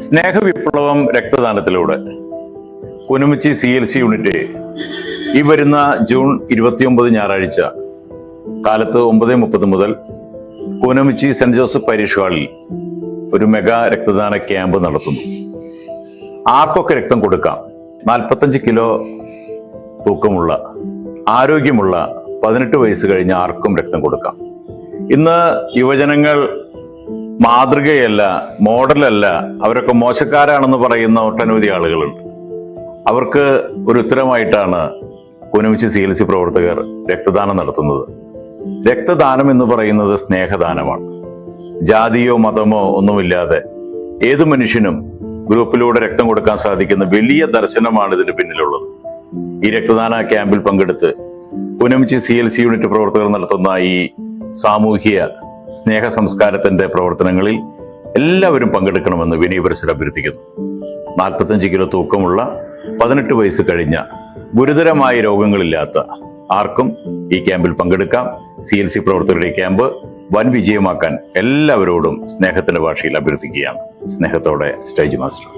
സ്നേഹവിപ്ലവം രക്തദാനത്തിലൂടെ കുനുമിച്ചി CLC unit ഈ വരുന്ന June 29 ഞായറാഴ്ച കാലത്ത് 9:30 മുതൽ കുനുമിച്ചി സെന്റ് ജോസഫ് പാരിഷ് ഹാളിൽ ഒരു മെഗാ രക്തദാന ക്യാമ്പ് നടത്തുന്നു. ആർക്കൊക്കെ രക്തം കൊടുക്കാം? 45 കിലോ തൂക്കമുള്ള ആരോഗ്യമുള്ള 18 വയസ്സ് കഴിഞ്ഞ ആർക്കും രക്തം കൊടുക്കാം. ഇന്ന് യുവജനങ്ങൾ മാതൃകയല്ല, മോഡലല്ല, അവരൊക്കെ മോശക്കാരാണെന്ന് പറയുന്ന ഒട്ടനവധി ആളുകളുണ്ട്. അവർക്ക് ഒരു ഉത്തരമായിട്ടാണ് കുനുമിച്ചി CLC പ്രവർത്തകർ രക്തദാനം നടത്തുന്നത്. രക്തദാനം എന്ന് പറയുന്നത് സ്നേഹദാനമാണ്. ജാതിയോ മതമോ ഒന്നുമില്ലാതെ ഏതു മനുഷ്യനും ഗ്രൂപ്പിലൂടെ രക്തം കൊടുക്കാൻ സാധിക്കുന്ന വലിയ ദർശനമാണ് ഇതിന് പിന്നിലുള്ളത്. ഈ രക്തദാന ക്യാമ്പിൽ പങ്കെടുത്ത് കുനുമിച്ചി CLC യൂണിറ്റ് പ്രവർത്തകർ നടത്തുന്ന ഈ സാമൂഹിക സ്നേഹ സംസ്കാരത്തിന്റെ പ്രവർത്തനങ്ങളിൽ എല്ലാവരും പങ്കെടുക്കണമെന്ന് വിനയപരിസരം അഭ്യർത്ഥിക്കുന്നു. 45 കിലോ തൂക്കമുള്ള 18 വയസ്സ് കഴിഞ്ഞ ഗുരുതരമായ രോഗങ്ങളില്ലാത്ത ആർക്കും ഈ ക്യാമ്പിൽ പങ്കെടുക്കാം. CLC പ്രവർത്തകരുടെ ഈ ക്യാമ്പ് വൻ വിജയമാക്കാൻ എല്ലാവരോടും സ്നേഹത്തിന്റെ ഭാഷയിൽ അഭ്യർത്ഥിക്കുകയാണ്. സ്നേഹത്തോടെ സ്റ്റേജ് മാസ്റ്റർ.